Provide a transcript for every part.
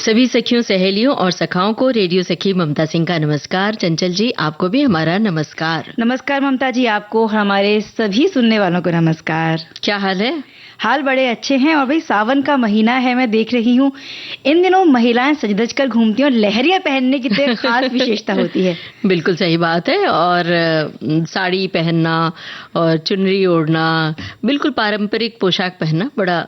सभी सखियों, सहेलियों और सखाओं को रेडियो सखी ममता सिंह का नमस्कार। चंचल जी, आपको भी हमारा नमस्कार। नमस्कार ममता जी, आपको, हमारे सभी सुनने वालों को नमस्कार। क्या हाल है? हाल बड़े अच्छे हैं। और भाई सावन का महीना है, मैं देख रही हूँ इन दिनों महिलाएं सज-धज कर घूमती हैं और लहरिया पहनने की तो खास विशेषता होती है। बिल्कुल सही बात है। और साड़ी पहनना और चुनरी ओढ़ना, बिल्कुल पारंपरिक पोशाक पहनना बड़ा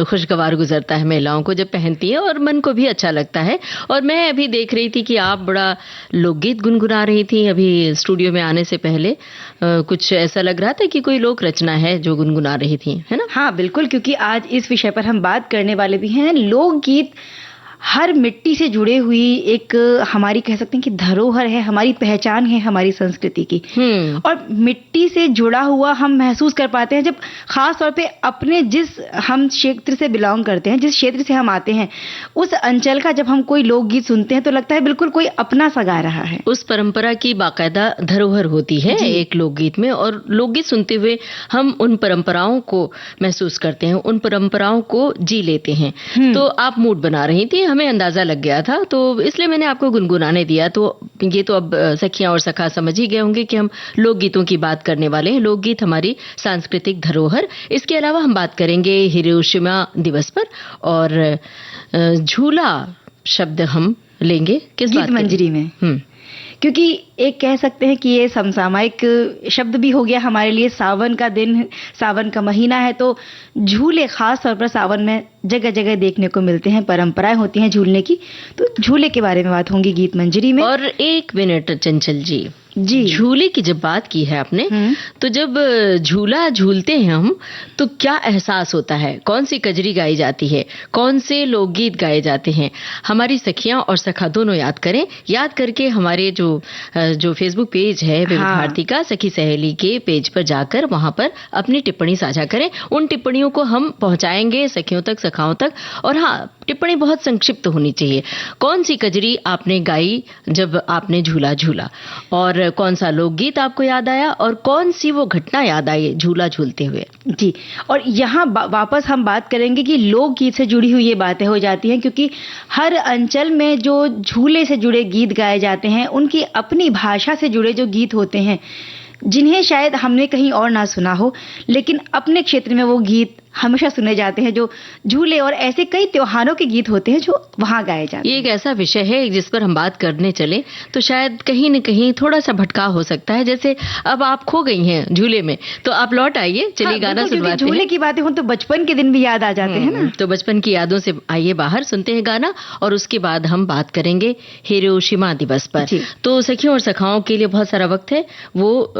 खुशगवार गुजरता है महिलाओं को जब पहनती है, और मन को भी अच्छा लगता है। और मैं अभी देख रही थी कि आप बड़ा लोकगीत गुनगुना रही थी अभी स्टूडियो में आने से पहले। कुछ ऐसा लग रहा था कि कोई लोक रचना है जो गुनगुना रही थी, है ना? हाँ बिल्कुल, क्योंकि आज इस विषय पर हम बात करने वाले भी हैं। लोकगीत हर मिट्टी से जुड़े हुई एक हमारी कह सकते हैं कि धरोहर है, हमारी पहचान है हमारी संस्कृति की। और मिट्टी से जुड़ा हुआ हम महसूस कर पाते हैं जब खास तौर पे अपने जिस हम क्षेत्र से बिलोंग करते हैं, जिस क्षेत्र से हम आते हैं, उस अंचल का जब हम कोई लोकगीत सुनते हैं तो लगता है बिल्कुल कोई अपना सा गा रहा है। उस परंपरा की बाकायदा धरोहर होती है एक लोकगीत में, और लोकगीत सुनते हुए हम उन परंपराओं को महसूस करते हैं, उन परंपराओं को जी लेते हैं। तो आप मूड बना रही थी, हमें अंदाजा लग गया था, तो इसलिए मैंने आपको गुनगुनाने दिया। तो ये तो अब सखियां और सखा समझ ही गए होंगे कि हम लोकगीतों की बात करने वाले हैं। लोकगीत हमारी सांस्कृतिक धरोहर। इसके अलावा हम बात करेंगे हिरोशिमा दिवस पर, और झूला शब्द हम लेंगे किस गीत बात मंजरी में, क्योंकि एक कह सकते हैं कि ये समसामयिक शब्द भी हो गया हमारे लिए। सावन का दिन, सावन का महीना है, तो झूले खास तौर पर सावन में जगह जगह देखने को मिलते हैं, परंपराएं होती हैं झूलने की। तो झूले के बारे में बात होंगी गीत मंजरी में। और एक मिनट चंचल जी, झूले की जब बात की है आपने, तो जब झूला झूलते हैं हम, तो क्या एहसास होता है? कौन सी कजरी गाई जाती है, कौन से लोकगीत गाए जाते हैं? हमारी सखियां और सखा दोनों याद करें। याद करके हमारे जो फेसबुक पेज है विविध भारती का, सखी सहेली के पेज पर जाकर वहां पर अपनी टिप्पणी साझा करें। उन टिप्पणियों को हम पहुंचाएंगे सखियों तक, सखाओं तक। और हाँ, टिप्पणी बहुत संक्षिप्त होनी चाहिए। कौन सी कजरी आपने गाई जब आपने झूला झूला, और कौन सा लोकगीत आपको याद आया, और कौन सी वो घटना याद आई झूला झूलते हुए? जी, और यहाँ वापस हम बात करेंगे कि लोकगीत से जुड़ी हुई ये बातें हो जाती हैं, क्योंकि हर अंचल में जो झूले से जुड़े गीत गाए जाते हैं, उनकी अपनी भाषा से जुड़े जो गीत होते हैं, जिन्हें शायद हमने कहीं और ना सुना हो, लेकिन अपने क्षेत्र में वो गीत हमेशा सुने जाते हैं। जो झूले और ऐसे कई त्योहारों के गीत होते हैं जो वहां गाए जाते हैं। ये एक ऐसा विषय है जिस पर हम बात करने चले तो शायद कहीं न कहीं थोड़ा सा भटकाव हो सकता है। जैसे अब आप खो गई हैं झूले में, तो आप लौट आइए, चलिए गाना सुनवाते हैं। झूले की बातें हो तो बचपन के दिन भी याद आ जाते हैं ना। तो बचपन की यादों से आइए बाहर, सुनते हैं गाना, और उसके बाद हम बात करेंगे हिरोशिमा दिवस पर। तो सखियों और सखाओं के लिए बहुत सारा वक्त है, वो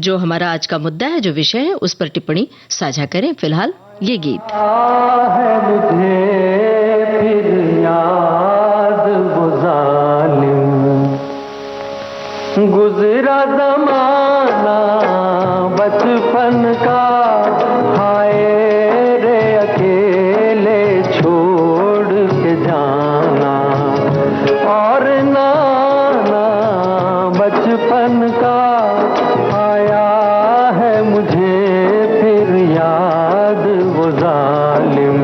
जो हमारा आज का मुद्दा है, जो विषय है, उस पर टिप्पणी साझा करें। फिलहाल ये गीत है मुझे फिर याद वो जालिम गुजरा ज़माना बचपन का, हाय रे अकेले छोड़ के जाना, और नाना बचपन का आया है मुझे फिर याद वो जालिम।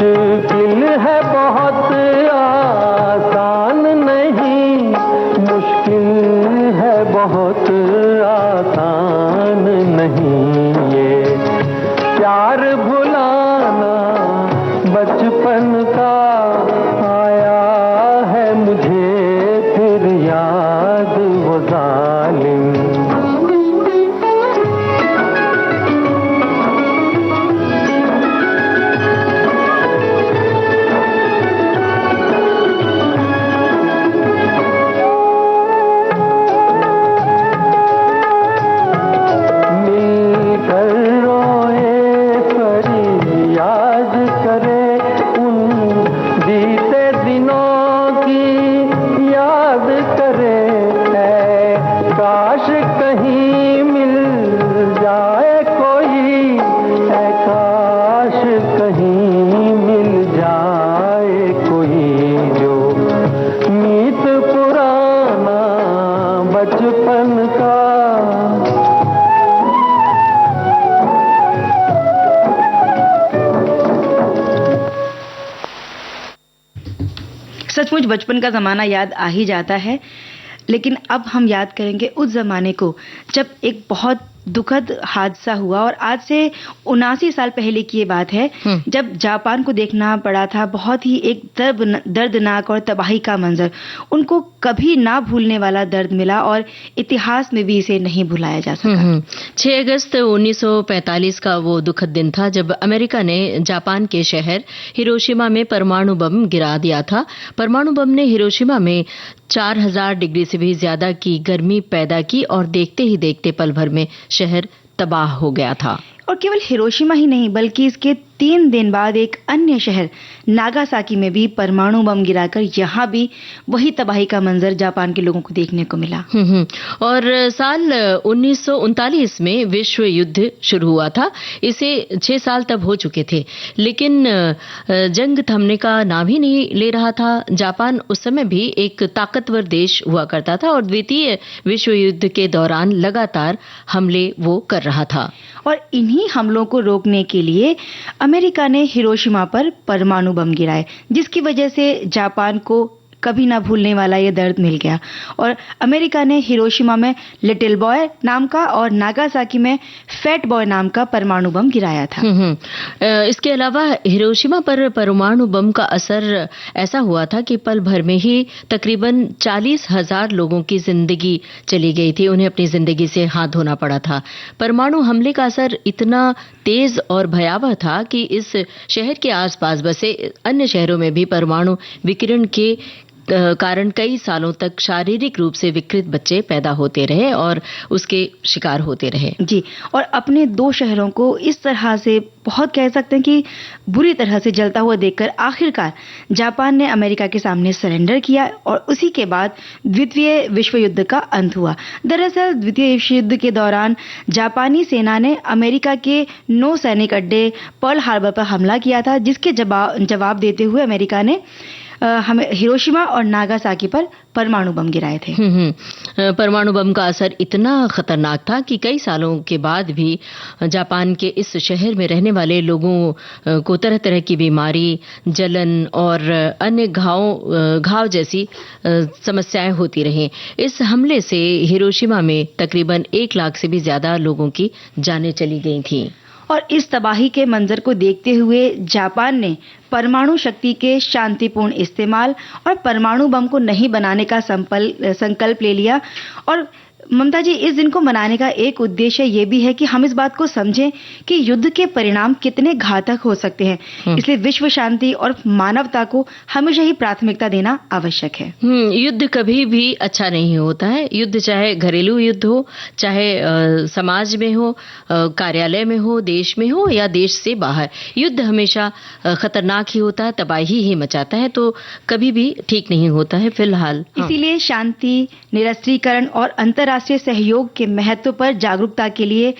मुश्किल है बहुत आसान नहीं, मुश्किल है बहुत आसान नहीं, ये प्यार भुलाना बचपन का आया है मुझे फिर याद वो जालिम। सचमुच बचपन का जमाना याद आ ही जाता है, लेकिन अब हम याद करेंगे उस जमाने को जब एक बहुत दुखद हादसा हुआ। और आज से 79 साल पहले की ये बात है जब जापान को देखना पड़ा था बहुत ही एक दर्दनाक और तबाही का मंजर। उनको कभी ना भूलने वाला दर्द मिला और इतिहास में भी इसे नहीं भुलाया जा सका। 6 अगस्त 1945 का वो दुखद दिन था जब अमेरिका ने जापान के शहर हिरोशिमा में परमाणु बम गिरा दिया था। परमाणु बम ने हिरोशिमा में 4000 डिग्री से भी ज्यादा की गर्मी पैदा की और देखते ही देखते पल भर में शहर तबाह हो गया था। और केवल हिरोशिमा ही नहीं बल्कि इसके 3 दिन बाद एक अन्य शहर नागासाकी में भी परमाणु बम गिराकर यहाँ भी वही तबाही का मंजर जापान के लोगों को देखने को मिला। और साल 1939 में विश्व युद्ध शुरू हुआ था। इसे 6 साल तब हो चुके थे, लेकिन जंग थमने का नाम ही नहीं ले रहा था। जापान उस समय भी एक ताकतवर देश हुआ करता था और द्वितीय विश्व युद्ध के दौरान लगातार हमले वो कर रहा था। और इन्हीं हमलों को रोकने के लिए अमेरिका ने हिरोशिमा पर परमाणु बम गिराए, जिसकी वजह से जापान को कभी ना भूलने वाला ये दर्द मिल गया। और अमेरिका ने हिरोशिमा में लिटिल बॉय नाम का और नागासाकी में फैट बॉय नाम का परमाणु बम गिराया था। इसके अलावा हिरोशिमा पर परमाणु बम का असर ऐसा हुआ था कि पल भर में ही तकरीबन 40,000 लोगों की जिंदगी चली गई थी। उन्हें अपनी जिंदगी से हाथ धोना पड़ा था। परमाणु हमले का असर इतना तेज और भयावह था कि इस शहर के आसपास बसे अन्य शहरों में भी परमाणु विकिरण के कारण कई सालों तक शारीरिक रूप से विकृत बच्चे पैदा होते रहे और उसके शिकार होते रहे। जी, और अपने 2 शहरों को इस तरह से बहुत कह सकते हैं कि बुरी तरह से जलता हुआ देखकर आखिरकार जापान ने अमेरिका के सामने सरेंडर किया और उसी के बाद द्वितीय विश्व युद्ध का अंत हुआ। दरअसल द्वितीय विश्व युद्ध के दौरान जापानी सेना ने अमेरिका के 9 सैनिक अड्डे पर्ल हार्बर पर हमला किया था, जिसके जवाब देते हुए अमेरिका ने हमें हिरोशिमा और नागासाकी पर परमाणु बम गिराए थे। परमाणु बम का असर इतना खतरनाक था कि कई सालों के बाद भी जापान के इस शहर में रहने वाले लोगों को तरह तरह की बीमारी, जलन और अन्य घाव जैसी समस्याएं होती रहीं। इस हमले से हिरोशिमा में तकरीबन 1 लाख से भी ज्यादा लोगों की जानें चली गई थी। और इस तबाही के मंजर को देखते हुए जापान ने परमाणु शक्ति के शांतिपूर्ण इस्तेमाल और परमाणु बम को नहीं बनाने का संकल्प ले लिया। और ममता जी, इस दिन को मनाने का एक उद्देश्य ये भी है कि हम इस बात को समझें कि युद्ध के परिणाम कितने घातक हो सकते हैं। इसलिए विश्व शांति और मानवता को हमेशा ही प्राथमिकता देना आवश्यक है। युद्ध कभी भी अच्छा नहीं होता है। युद्ध चाहे घरेलू युद्ध हो, चाहे समाज में हो, कार्यालय में हो, देश में हो या देश से बाहर, युद्ध हमेशा खतरनाक ही होता है, तबाही ही मचाता है, तो कभी भी ठीक नहीं होता है फिलहाल। इसीलिए शांति, निरस्त्रीकरण और अंतर्राष्ट्रीय सहयोग के महत्व पर जागरूकता के लिए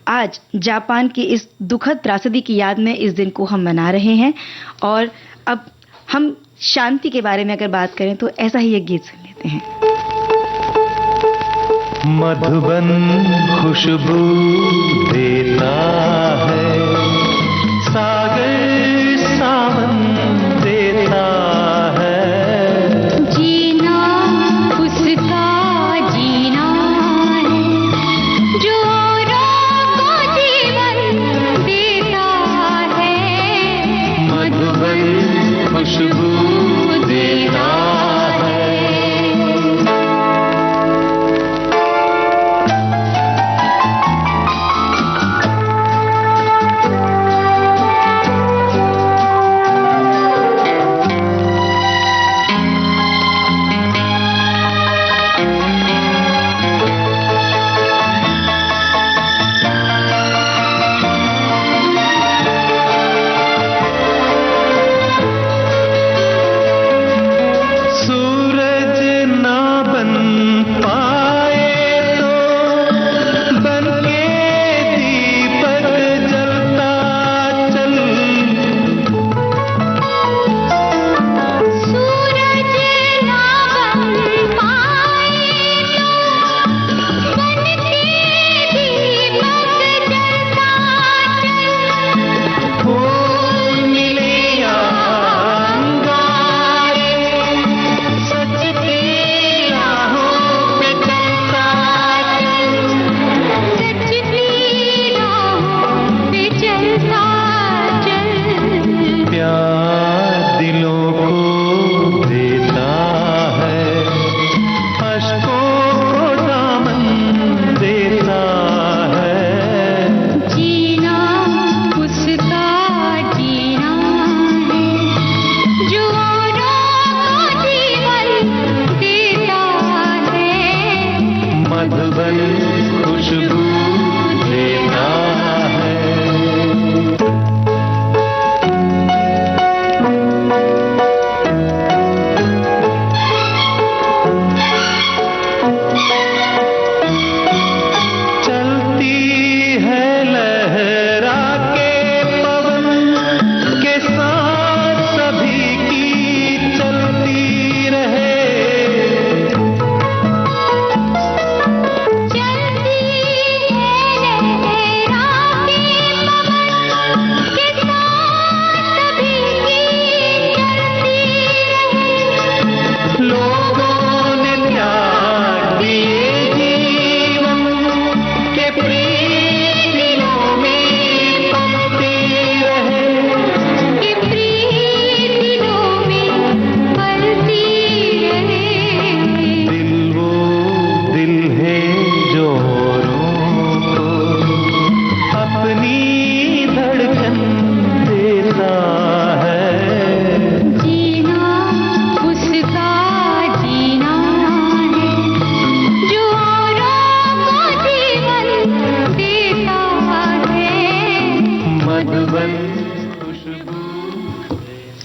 आज जापान की इस दुखद त्रासदी की याद में इस दिन को हम मना रहे हैं। और अब हम शांति के बारे में अगर बात करें तो ऐसा ही एक गीत सुन लेते हैं। मधुबन खुशबू देता है, सागर सावन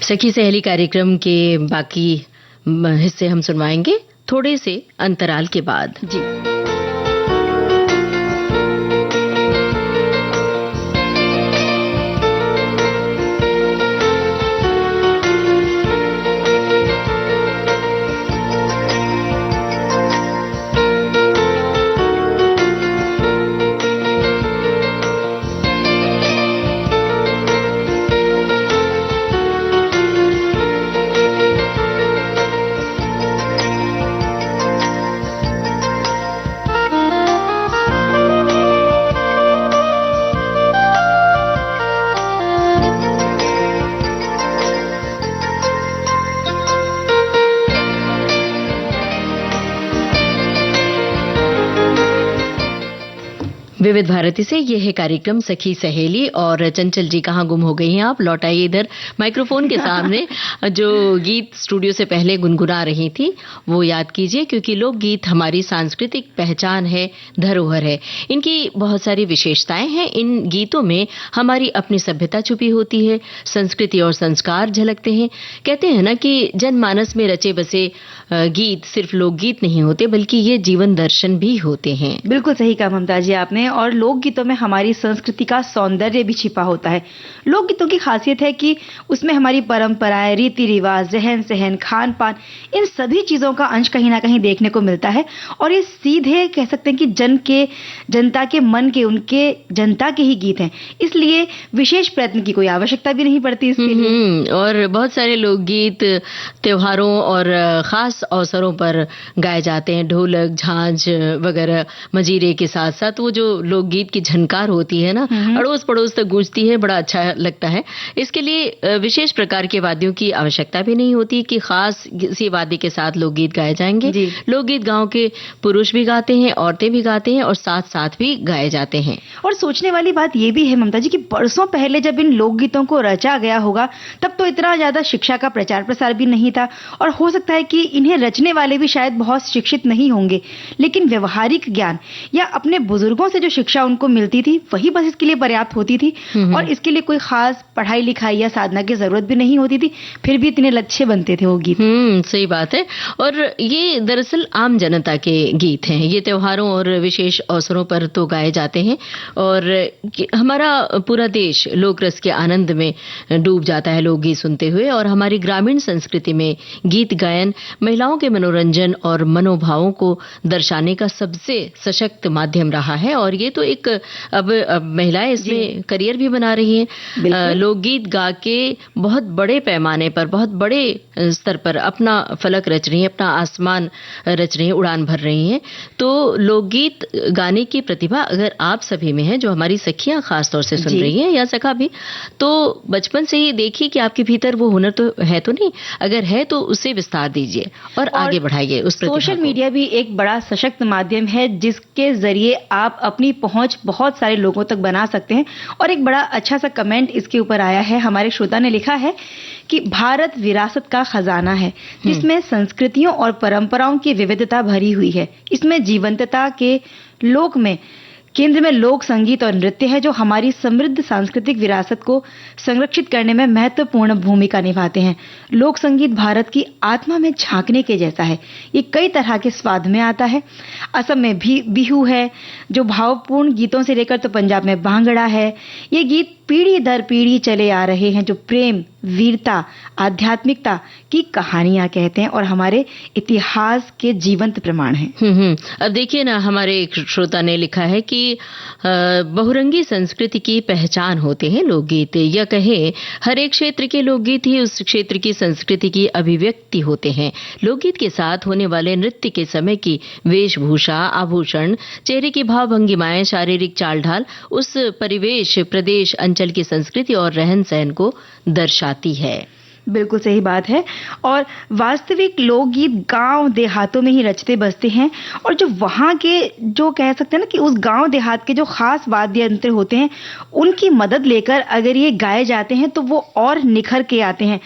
सखी सहेली कार्यक्रम के बाकी हिस्से हम सुनवाएंगे थोड़े से अंतराल के बाद। जी। विविध भारती से ये है कार्यक्रम सखी सहेली, और चंचल जी कहाँ गुम हो गई हैं आप? लौट आइए इधर माइक्रोफोन के सामने। जो गीत स्टूडियो से पहले गुनगुना रही थी वो याद कीजिए, क्योंकि लोकगीत हमारी सांस्कृतिक पहचान है, धरोहर है। इनकी बहुत सारी विशेषताएं हैं। इन गीतों में हमारी अपनी सभ्यता छुपी होती है, संस्कृति और संस्कार झलकते हैं। कहते हैं ना कि जनमानस में रचे बसे गीत सिर्फ लोकगीत नहीं होते, बल्कि ये जीवन दर्शन भी होते हैं। बिल्कुल सही कहा ममता जी आपने। और लोकगीतों में हमारी संस्कृति का सौंदर्य भी छिपा होता है। लोकगीतों की खासियत है कि उसमें हमारी परंपराएं, रीति रिवाज, रहन सहन, खान पान, इन सभी चीजों का अंश कहीं ना कहीं देखने को मिलता है। और ये सीधे कह सकते हैं कि जनता के मन के, उनके जनता के ही गीत हैं। इसलिए विशेष प्रयत्न की कोई आवश्यकता भी नहीं पड़ती इसके लिए। और बहुत सारे लोकगीत त्योहारों और खास अवसरों पर गाए जाते हैं। ढोलक, झांझ वगैरह मजीरे के साथ साथ वो जो लोकगीत की झनकार होती है ना, अड़ोस पड़ोस तक गूंजती है, बड़ा अच्छा लगता है। इसके लिए विशेष प्रकार के वाद्यों की आवश्यकता भी नहीं होती कि खास किसी वाद्य के साथ लोकगीत गाए जाएंगे। लोकगीत गांव के पुरुष भी गाते हैं, औरतें भी गाते हैं, और साथ साथ भी गाए जाते हैं। और सोचने वाली बात यह भी है ममता जी कि बरसों पहले जब इन लोकगीतों को रचा गया होगा, तब तो इतना ज्यादा शिक्षा का प्रचार प्रसार भी नहीं था, और हो सकता है कि इन्हें रचने वाले भी शायद बहुत शिक्षित नहीं होंगे। लेकिन व्यवहारिक ज्ञान या अपने बुजुर्गों से जो शिक्षा उनको मिलती थी वही बस इसके लिए पर्याप्त होती थी। और इसके लिए कोई खास पढ़ाई लिखाई या साधना की जरूरत भी नहीं होती थी, फिर भी इतने अच्छे बनते थे वो गीत। सही बात है। और ये दरअसल आम जनता के गीत हैं। ये त्योहारों और विशेष अवसरों पर तो गाए जाते हैं, और हमारा पूरा देश लोक रस के आनंद में डूब जाता है लोकगीत सुनते हुए। और हमारी ग्रामीण संस्कृति में गीत गायन महिलाओं के मनोरंजन और मनोभावों को दर्शाने का सबसे सशक्त माध्यम रहा है। और ये तो एक अब महिलाएं इसमें करियर भी बना रही हैं। लोकगीत गा के बहुत बड़े पैमाने पर, बहुत बड़े स्तर पर अपना फलक रच रही हैं, अपना आसमान रच रही हैं, उड़ान भर रही हैं। तो लोकगीत गाने की प्रतिभा अगर आप सभी में है, जो हमारी सखियां खास तौर से सुन रही हैं, या सखा भी, तो बचपन से ही देखिए कि आपके भीतर वो हुनर तो है तो नहीं, अगर है तो उसे विस्तार दीजिए और आगे बढ़ाइए उस प्रतिभा को। सोशल मीडिया भी एक बड़ा सशक्त माध्यम है, जिसके जरिए आप अपनी पहुंच बहुत सारे लोगों तक बना सकते हैं। और एक बड़ा अच्छा सा कमेंट इसके ऊपर आया है। हमारे श्रोता ने लिखा है कि भारत विरासत का खजाना है, जिसमें संस्कृतियों और परंपराओं की विविधता भरी हुई है। इसमें जीवंतता के केंद्र में लोक संगीत और नृत्य है, जो हमारी समृद्ध सांस्कृतिक विरासत को संरक्षित करने में महत्वपूर्ण भूमिका निभाते हैं। लोक संगीत भारत की आत्मा में झांकने के जैसा है। ये कई तरह के स्वाद में आता है। असम में भी बिहू है, जो भावपूर्ण गीतों से लेकर तो पंजाब में भांगड़ा है। ये गीत पीढ़ी दर पीढ़ी चले आ रहे हैं, जो प्रेम, वीरता, आध्यात्मिकता की कहानियां कहते हैं और हमारे इतिहास के जीवंत प्रमाण हैं। अब देखिए ना, हमारे एक श्रोता ने लिखा है कि बहुरंगी संस्कृति की पहचान होते हैं लोकगीत, या कहे हर एक क्षेत्र के लोकगीत ही उस क्षेत्र की संस्कृति की अभिव्यक्ति होते हैं। लोकगीत के साथ होने वाले नृत्य के समय की वेशभूषा, आभूषण, चेहरे की भाव भंगिमाएं, शारीरिक चाल ढाल उस परिवेश, प्रदेश, अंचल की संस्कृति और रहन सहन को दर्शाती है। बिल्कुल सही बात है। और वास्तविक लोकगीत गांव देहातों में ही रचते बसते हैं, और जो वहां के, जो कह सकते हैं ना कि उस गांव देहात के जो खास वाद्य यंत्र होते हैं, उनकी मदद लेकर अगर ये गाए जाते हैं तो वो और निखर के आते हैं।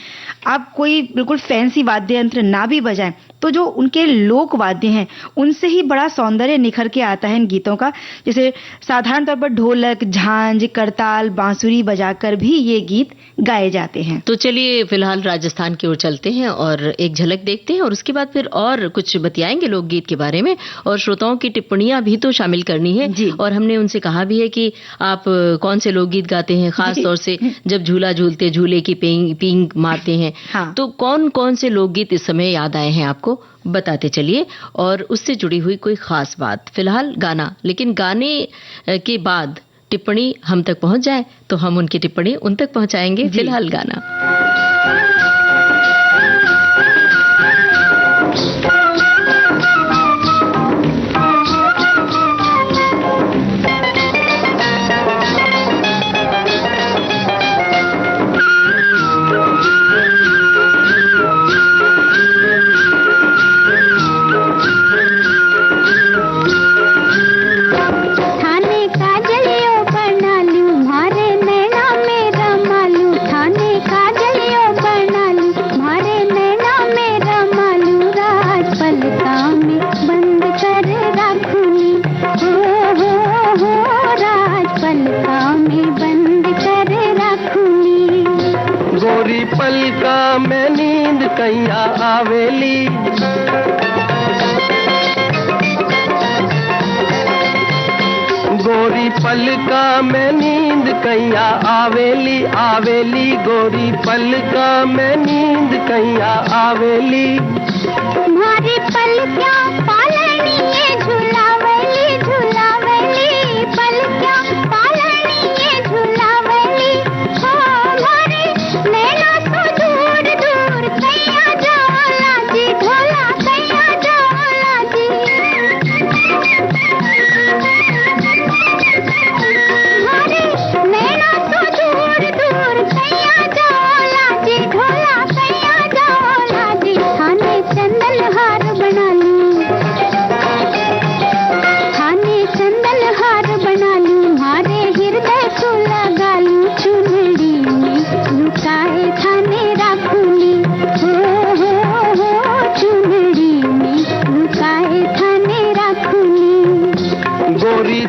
आप कोई बिल्कुल फैंसी वाद्य यंत्र ना भी बजाएं, तो जो उनके लोक वाद्य हैं उनसे ही बड़ा सौंदर्य निखर के आता है इन गीतों का। जैसे साधारण तौर पर ढोलक, झांझ, करताल, बांसुरी बजाकर भी ये गीत गाए जाते हैं। तो चलिए फिलहाल फिलहाल राजस्थान की ओर चलते हैं और एक झलक देखते हैं और उसके बाद फिर और कुछ बतियाएंगे लोकगीत के बारे में और श्रोताओं की टिप्पणियां भी तो शामिल करनी है। और हमने उनसे कहा भी है कि आप कौन से लोकगीत गाते हैं, खास तौर से जब झूला झूलते झूले की पींग मारते हैं। हाँ। तो कौन कौन से लोकगीत इस समय याद आए हैं आपको, बताते चलिए और उससे जुड़ी हुई कोई खास बात। फिलहाल गाना, लेकिन गाने के बाद टिप्पणी हम तक पहुंच जाए तो हम उनकी टिप्पणी उन तक पहुंचाएंगे। फिलहाल गाना। पलका में नींद कैया आवेली आवेली, गोरी पलका में नींद कैया आवेली। तुम्हारी पलका पालनी ये झुलावेली झुलावेली, पलका पालनी ये झुलावेली। हो हमारे नैना सो दूर दूर कैया जाला जी, ढोला कैया जाला जी।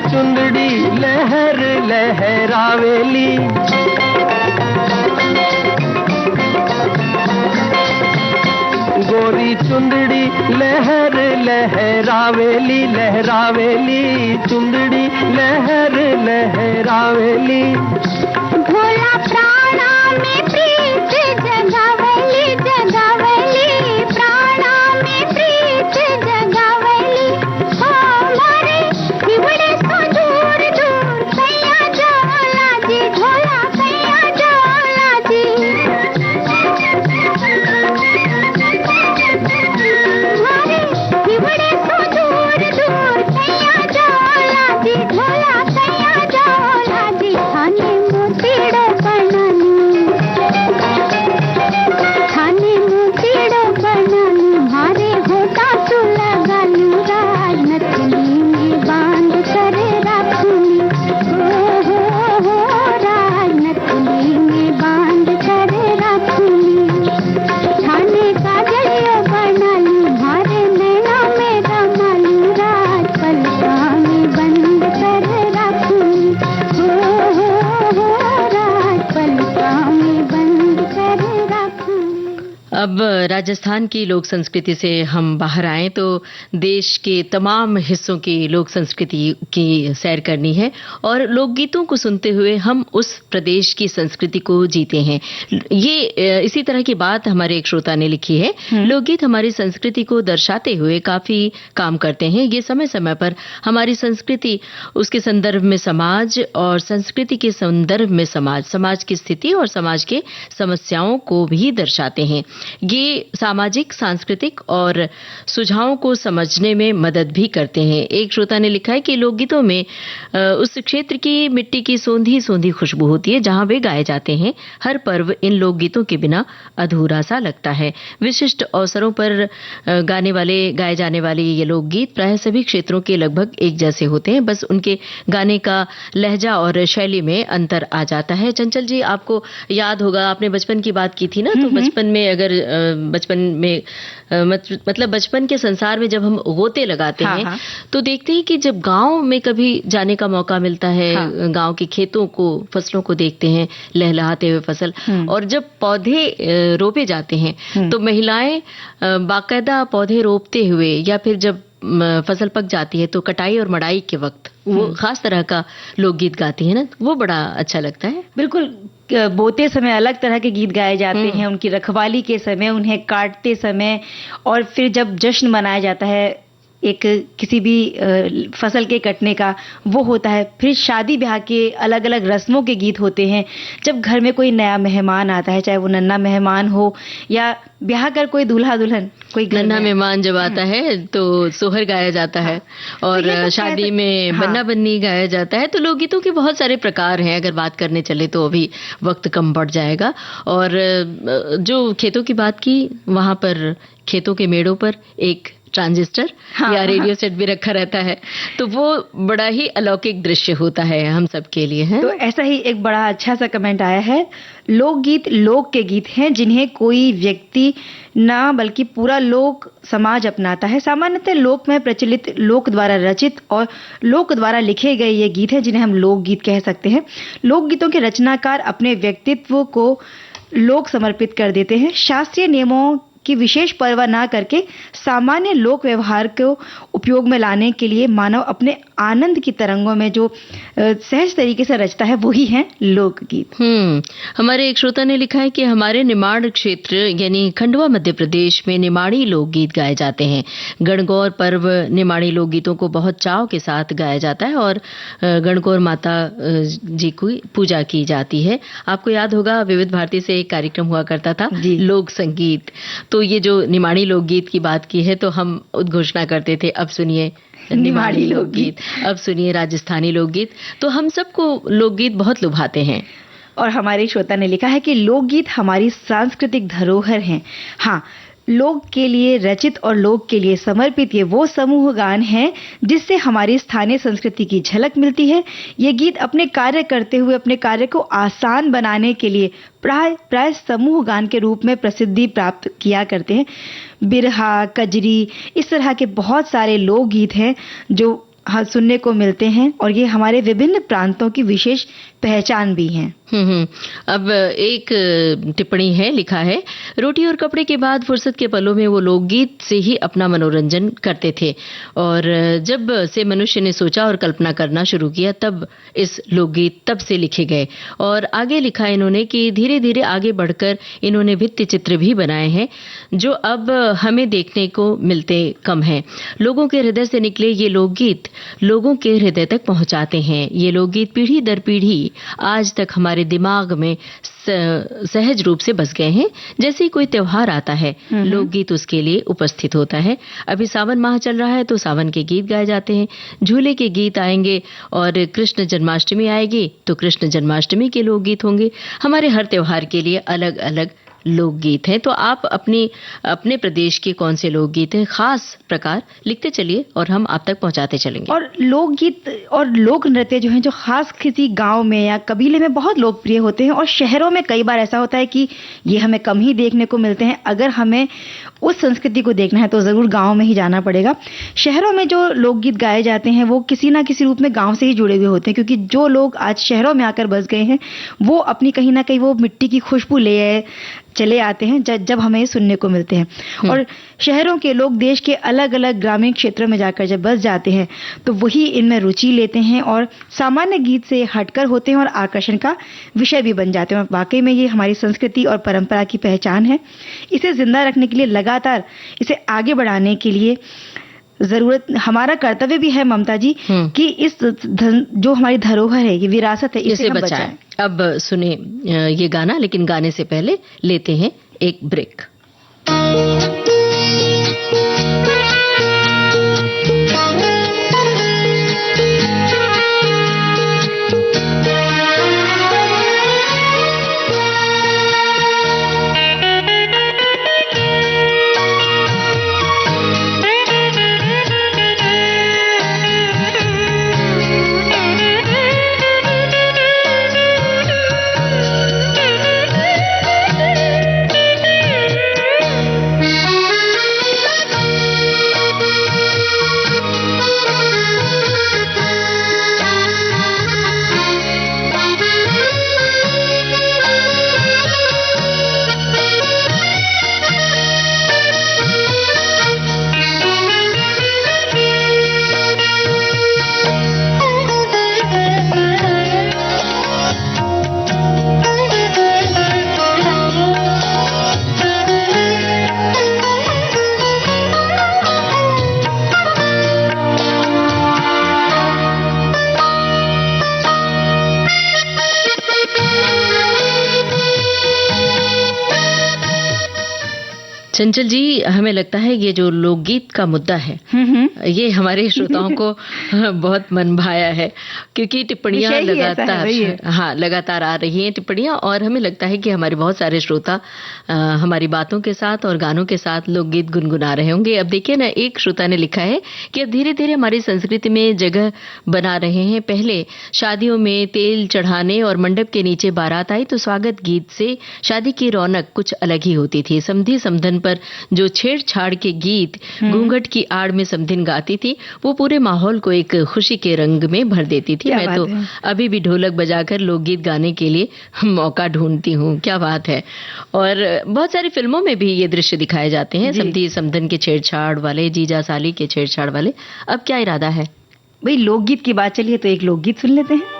चुंदड़ी लहर लहरावेली, गोरी चुंदड़ी लहर लहरावेली लहरावेली, चुंदड़ी लहर लहरावेली। भोला प्राणा में प्रीत जगावेली जगावेली, प्राणा में प्रीत जगावेली। हो हमारे हिवड़े सो दूर दूर कैया जाला जी, ढोला कैया जाला जी। हमारे हिवड़े सो दूर दूर कैया जाला जी, ढोला कैया जाला जी। थाने मोतीड़ो बनानी, थाने मोतीड़ो बनानी, मारे होता तू लगालू, राजनथनी में बांध कर रखूंगी। हो राजनथनी में बांध कर रखूंगी। थाने का जलियो बनालू, मारे नैना में रमालू, राज पलका में बंद कर रखूंगी। हो राज पलका में बंद कर रखूंगी। अब राजस्थान की लोक संस्कृति से हम बाहर आए तो देश के तमाम हिस्सों की लोक संस्कृति की सैर करनी है और लोकगीतों को सुनते हुए हम उस प्रदेश की संस्कृति को जीते हैं। ये इसी तरह की बात हमारे एक श्रोता ने लिखी है। लोकगीत हमारी संस्कृति को दर्शाते हुए काफी काम करते हैं। ये समय समय पर हमारी संस्कृति, उसके संदर्भ में समाज और संस्कृति के संदर्भ में समाज की स्थिति और समाज के समस्याओं को भी दर्शाते हैं। ये सामाजिक, सांस्कृतिक और सुझावों को समझने में मदद भी करते हैं। एक श्रोता ने लिखा है कि लोकगीतों में उस क्षेत्र की मिट्टी की सोंधी सोंधी खुशबू होती है जहां वे गाए जाते हैं। हर पर्व इन लोकगीतों के बिना अधूरा सा लगता है। विशिष्ट अवसरों पर गाए जाने वाले ये लोकगीत प्राय सभी क्षेत्रों के लगभग एक जैसे होते हैं, बस उनके गाने का लहजा और शैली में अंतर आ जाता है। चंचल जी, आपको याद होगा, आपने बचपन की बात की थी ना, तो बचपन में अगर बचपन में मतलब बचपन के संसार में जब हम गोते लगाते हाँ, हैं हाँ। तो देखते हैं कि जब गांव में कभी जाने का मौका मिलता है, हाँ। गांव के खेतों को, फसलों को देखते हैं लहलहाते हुए फसल, और जब पौधे रोपे जाते हैं तो महिलाएं बाकायदा पौधे रोपते हुए या फिर जब फसल पक जाती है तो कटाई और मड़ाई के वक्त वो खास तरह का लोकगीत गाती है ना, वो बड़ा अच्छा लगता है। बिल्कुल, बोते समय अलग तरह के गीत गाए जाते हैं, उनकी रखवाली के समय, उन्हें काटते समय, और फिर जब जश्न मनाया जाता है एक किसी भी फसल के कटने का, वो होता है। फिर शादी ब्याह के अलग अलग रस्मों के गीत होते हैं। जब घर में कोई नया मेहमान आता है, चाहे वो नन्हा मेहमान हो या ब्याह कर कोई दूल्हा दुल्हन, कोई नन्हा मेहमान जब आता है तो सोहर गाया जाता है, और तो शादी में हाँ। बन्ना बन्नी गाया जाता है। तो लोकगीतों के बहुत सारे प्रकार हैं, अगर बात करने चले तो अभी वक्त कम पड़ जाएगा। और जो खेतों की बात की, वहां पर खेतों के मेड़ों पर एक ट्रांजिस्टर या रेडियो सेट भी रखा रहता है, तो वो बड़ा ही अलौकिक दृश्य होता है हम सब के लिए है। तो ऐसा ही एक बड़ा अच्छा सा कमेंट आया है, लोकगीत लोक के गीत हैं जिन्हें कोई व्यक्ति ना बल्कि पूरा लोक समाज अपनाता है। सामान्यतः लोक में प्रचलित, लोक द्वारा रचित और लोक द्वारा लिखे गए ये गीत हैं जिन्हें हम लोकगीत कह सकते हैं। लोकगीतों के रचनाकार अपने व्यक्तित्व को लोक समर्पित कर देते हैं। शास्त्रीय नियमों की विशेष परवाह ना करके सामान्य लोक व्यवहार को उपयोग में लाने के लिए मानव अपने आनंद की तरंगों में जो सहज तरीके से रचता है, वही है लोकगीत। हमारे एक श्रोता ने लिखा है कि हमारे निमाड़ क्षेत्र यानी खंडवा मध्य प्रदेश में निमाड़ी लोकगीत गाए जाते हैं। गणगौर पर्व निमाड़ी लोकगीतों को बहुत चाव के साथ गाया जाता है और गणगौर माता जी की पूजा की जाती है। आपको याद होगा विविध भारती से एक कार्यक्रम हुआ करता था लोक संगीत, तो ये जो निमाड़ी लोकगीत की बात की है तो हम उद्घोषणा करते थे, अब सुनिए निमाड़ी लोकगीत, अब सुनिए राजस्थानी लोकगीत। तो हम सबको लोकगीत बहुत लुभाते हैं। और हमारे श्रोता ने लिखा है कि लोकगीत हमारी सांस्कृतिक धरोहर हैं। हाँ, लोक के लिए रचित और लोक के लिए समर्पित ये वो समूह गान हैं जिससे हमारी स्थानीय संस्कृति की झलक मिलती है। ये गीत अपने कार्य करते हुए अपने कार्य को आसान बनाने के लिए प्राय समूह गान के रूप में प्रसिद्धि प्राप्त किया करते हैं। बिरहा, कजरी, इस तरह के बहुत सारे लोकगीत हैं जो सुनने को मिलते हैं और ये हमारे विभिन्न प्रांतों की विशेष पहचान भी हैं। अब एक टिप्पणी है, लिखा है, रोटी और कपड़े के बाद फुर्सत के पलों में वो लोकगीत से ही अपना मनोरंजन करते थे, और जब से मनुष्य ने सोचा और कल्पना करना शुरू किया तब इस लोकगीत तब से लिखे गए। और आगे लिखा इन्होंने कि धीरे धीरे आगे बढ़कर इन्होंने भित्ति चित्र भी बनाए हैं जो अब हमें देखने को मिलते कम हैं। लोगों के हृदय से निकले ये लोकगीत लोगों के हृदय तक पहुंचाते हैं। ये लोकगीत पीढ़ी दर पीढ़ी आज तक हमारे दिमाग में सहज रूप से बस गए हैं। जैसे ही कोई त्योहार आता है लोकगीत उसके लिए उपस्थित होता है। अभी सावन माह चल रहा है तो सावन के गीत गाए जाते हैं, झूले के गीत आएंगे, और कृष्ण जन्माष्टमी आएगी तो कृष्ण जन्माष्टमी के लोकगीत होंगे। हमारे हर त्योहार के लिए अलग अलग लोकगीत हैं। तो आप अपने प्रदेश के कौन से लोकगीत हैं खास प्रकार लिखते चलिए और हम आप तक पहुंचाते चलेंगे। और लोकगीत और लोक नृत्य जो हैं जो खास किसी गांव में या कबीले में बहुत लोकप्रिय होते हैं, और शहरों में कई बार ऐसा होता है कि ये हमें कम ही देखने को मिलते हैं। अगर हमें उस संस्कृति को देखना है तो जरूर गांव में ही जाना पड़ेगा। शहरों में जो लोकगीत गाए जाते हैं वो किसी ना किसी रूप में गांव से ही जुड़े हुए होते हैं, क्योंकि जो लोग आज शहरों में आकर बस गए हैं वो अपनी कहीं ना कहीं वो मिट्टी की खुशबू ले चले आते हैं जब हमें सुनने को मिलते हैं। और शहरों के लोग देश के अलग अलग ग्रामीण क्षेत्रों में जाकर जब बस जाते हैं तो वही इनमें रुचि लेते हैं और सामान्य गीत से हटकर होते हैं और आकर्षण का विषय भी बन जाते हैं। और वाकई में ये हमारी संस्कृति और परंपरा की पहचान है। इसे जिंदा रखने के लिए, लगातार इसे आगे बढ़ाने के लिए जरूरत, हमारा कर्तव्य भी है ममता जी कि इस जो हमारी धरोहर है, ये विरासत है, इसे हम बचाएं। अब सुने ये गाना, लेकिन गाने से पहले लेते हैं एक ब्रेक। चंचल जी, हमें लगता है ये जो लोकगीत का मुद्दा है ये हमारे श्रोताओं को बहुत मन भाया है, क्योंकि टिप्पणियां लगातार आ रही हैं टिप्पणियां, और हमें लगता है कि हमारे बहुत सारे श्रोता हमारी बातों के साथ और गानों के साथ लोकगीत गुनगुना रहे होंगे। अब देखिए ना, एक श्रोता ने लिखा है कि अब धीरे धीरे हमारी संस्कृति में जगह बना रहे हैं। पहले शादियों में तेल चढ़ाने और मंडप के नीचे बारात आई तो स्वागत गीत से शादी की रौनक कुछ अलग ही होती थी। समधी समधन पर जो छेड़छाड़ के गीत घूंघट की आड़ में समधिन गाती थी, वो पूरे माहौल को एक खुशी के रंग में भर देती थी। मैं तो अभी भी ढोलक बजाकर लोकगीत गाने के लिए मौका ढूंढती हूँ। क्या बात है। और बहुत सारी फिल्मों में भी ये दृश्य दिखाए जाते हैं, समधी समधन के छेड़छाड़ वाले, जीजा साली के छेड़छाड़ वाले। अब क्या इरादा है भाई? लोकगीत की बात चली है तो एक लोकगीत सुन लेते हैं।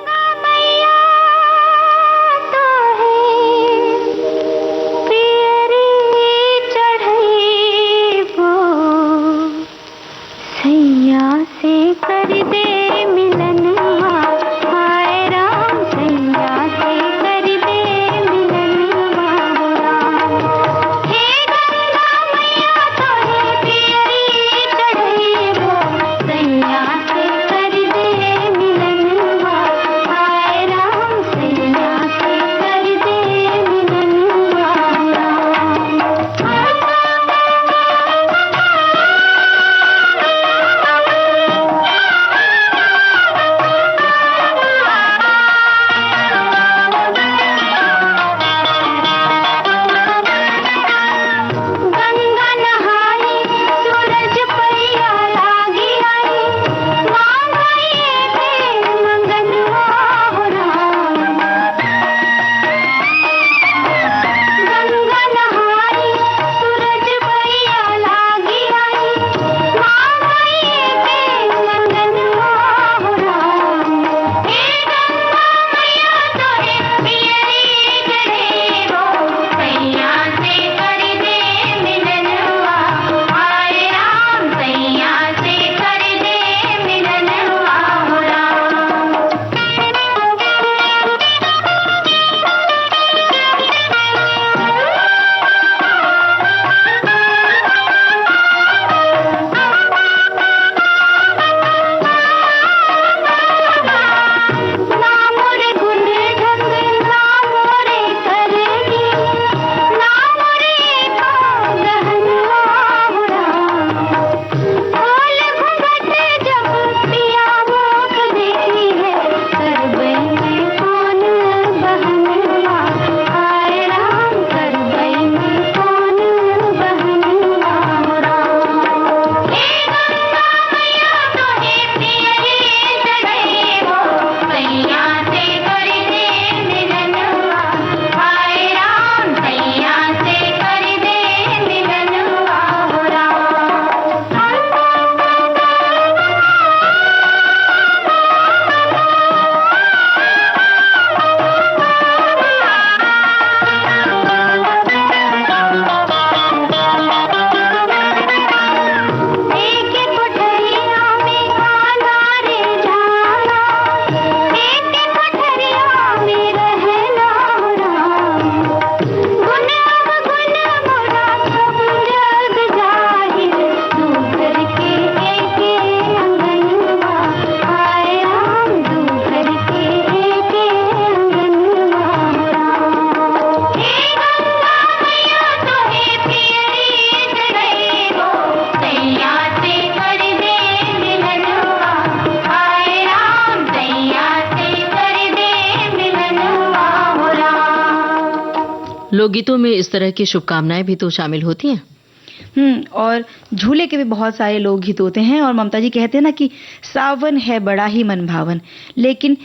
लोकगीतों में इस तरह की शुभकामनाएं भी तो शामिल होती हैं। और झूले के भी बहुत सारे लोकगीत होते हैं। और ममता जी कहते हैं ना कि सावन है बड़ा ही मन भावन, लेकिन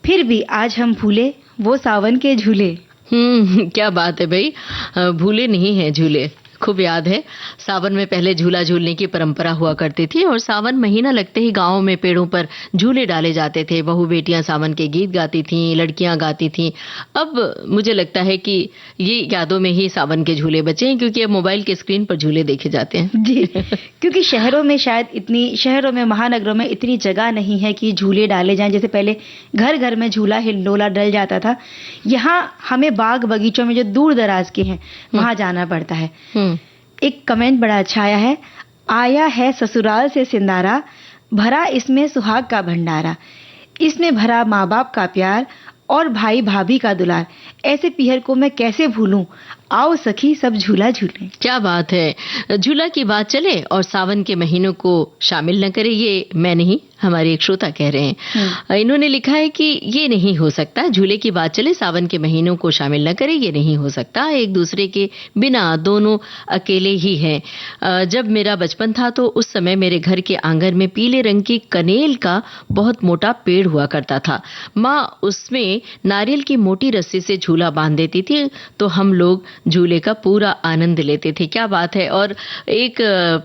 फिर भी आज हम भूले वो सावन के झूले। क्या बात है भाई, भूले नहीं हैं झूले। खूब याद है, सावन में पहले झूला झूलने की परंपरा हुआ करती थी और सावन महीना लगते ही गांवों में पेड़ों पर झूले डाले जाते थे। बहू बेटियां सावन के गीत गाती थीं, लड़कियां गाती थीं। अब मुझे लगता है कि ये यादों में ही सावन के झूले बचे हैं, क्योंकि अब मोबाइल के स्क्रीन पर झूले देखे जाते हैं। जी, क्योंकि शहरों में महानगरों में इतनी जगह नहीं है कि झूले डाले जाएं। जैसे पहले घर घर में झूला हिंडोला डल जाता था, यहाँ हमें बाग बगीचों में जो दूर दराज के हैं वहां जाना पड़ता है। एक कमेंट बड़ा अच्छा आया है ससुराल से सिंदारा, भरा इसमें सुहाग का भंडारा, इसमें भरा माँ बाप का प्यार और भाई भाभी का दुलार, ऐसे पीहर को मैं कैसे भूलूं, आओ सखी सब झूला झूलें। क्या बात है। झूला की बात चले और सावन के महीनों को शामिल न करे, ये मैं नहीं, हमारे एक श्रोता कह रहे हैं। इन्होंने लिखा है कि ये नहीं हो सकता, झूले की बात चले सावन के महीनों को शामिल न करे, ये नहीं हो सकता, एक दूसरे के बिना दोनों अकेले ही हैं। जब मेरा बचपन था तो उस समय मेरे घर के आंगन में पीले रंग की कनेल का बहुत मोटा पेड़ हुआ करता था। माँ उसमें नारियल की मोटी रस्सी से झूला बांध देती थी तो हम लोग झूले का पूरा आनंद लेते थे। क्या बात है। और एक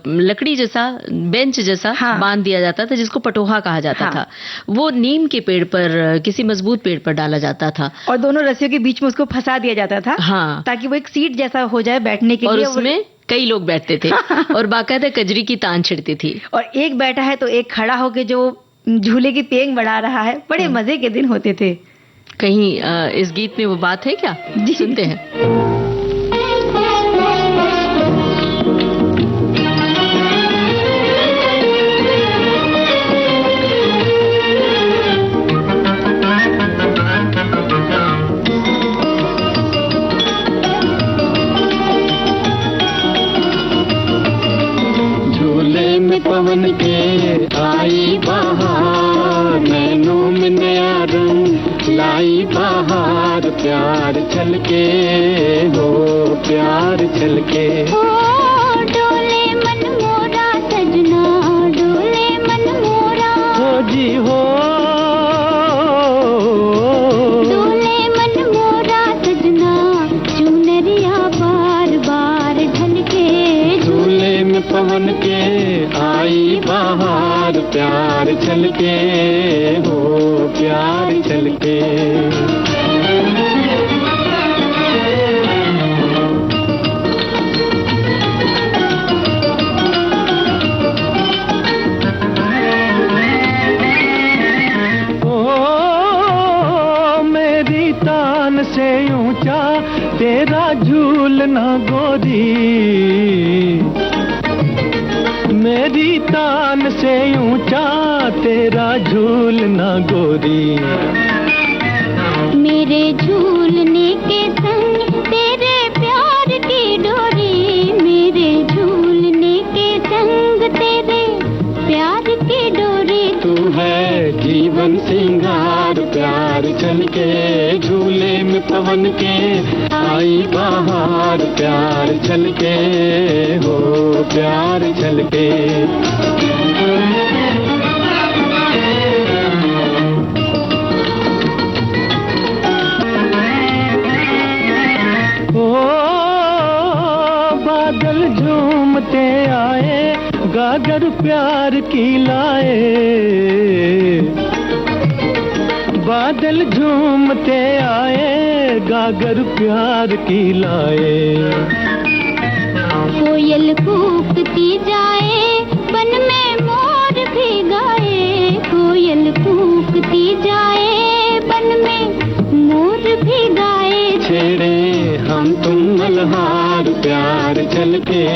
लकड़ी जैसा बेंच जैसा बांध दिया जाता था जिसको पटोहा कहा जाता था, वो नीम के पेड़ पर, किसी मजबूत पेड़ पर डाला जाता था और दोनों रस्सियों के बीच में उसको फंसा दिया जाता था, ताकि वो एक सीट जैसा हो जाए बैठने के लिए, और उसमें कई लोग बैठते थे और बाकायदा कजरी की तान छिड़ती थी। और एक बैठा है तो एक खड़ा होके जो झूले की पेंग बढ़ा रहा है, बड़े मजे के दिन होते थे। कहीं इस गीत में वो बात है क्या? जी सुनते हैं। पवन के आई बहार, नैनों में नया रंग लाई बहार, प्यार छलके हो प्यार छलके। ओ डोले मन मोरा सजना, डोले मन मोरा, हो जी हो डोले मन मोरा सजना, चुनरिया बार बार ढलके, झूले में पवन के आई बहार, प्यार छलके हो प्यार छलके। ओ मेरी तान से ऊंचा तेरा झूलना गोरी, मेरी तान से ऊंचा तेरा झूलना गोरी। मेरे झूलने के संग तेरे प्यार की डोरी, मेरे झूलने के संग तेरे प्यार की डोरी। तू है जीवन सिंगार, प्यार छलके झूले में पवन के आई बहार, प्यार छलके हो प्यार छलके। ओ बादल झूमते आए, गागर प्यार की लाए, बादल झूमते आए, गागर प्यार की लाए। कोयल कूकती जाए, बन में मोर भी गाए, कोयल कूकती जाए, बन में मोर भी गाए। छेड़े हम तुम मल्हार, प्यार छलके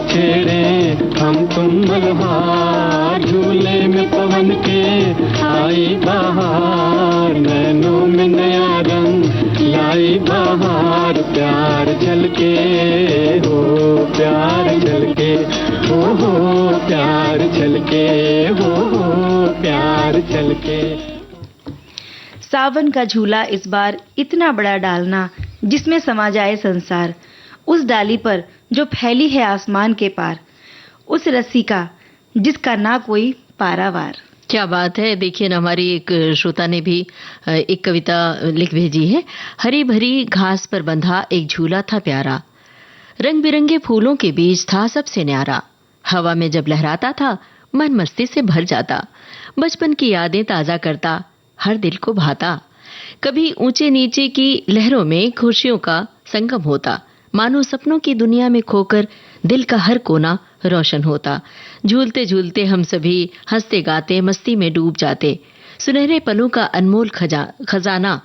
छेड़े हम तुम मल्हार, झूले में पवन के आई बहार, नैनों में नया रंग लाई बहार, प्यार छलके हो प्यार छलके, हो प्यार छलके, हो प्यार छलके। सावन का झूला इस बार इतना बड़ा डालना जिसमें समा जाए संसार, उस डाली पर जो फैली है आसमान के पार, उस रस्सी का जिसका ना कोई पारावार। क्या बात है। देखिए ना, हमारी एक श्रोता ने भी एक कविता लिख भेजी है। हरी भरी घास पर बंधा एक झूला था प्यारा, रंग बिरंगे फूलों के बीच था सबसे न्यारा, हवा में जब लहराता था मन मस्ती से भर जाता, बचपन की यादें ताजा करता हर दिल को भाता। कभी ऊंचे नीचे की लहरों में खुशियों का संगम होता, मानो सपनों की दुनिया में खोकर दिल का हर कोना रोशन होता। झूलते झूलते हम सभी हंसते गाते मस्ती में डूब जाते, सुनहरे पलों का अनमोल खजाना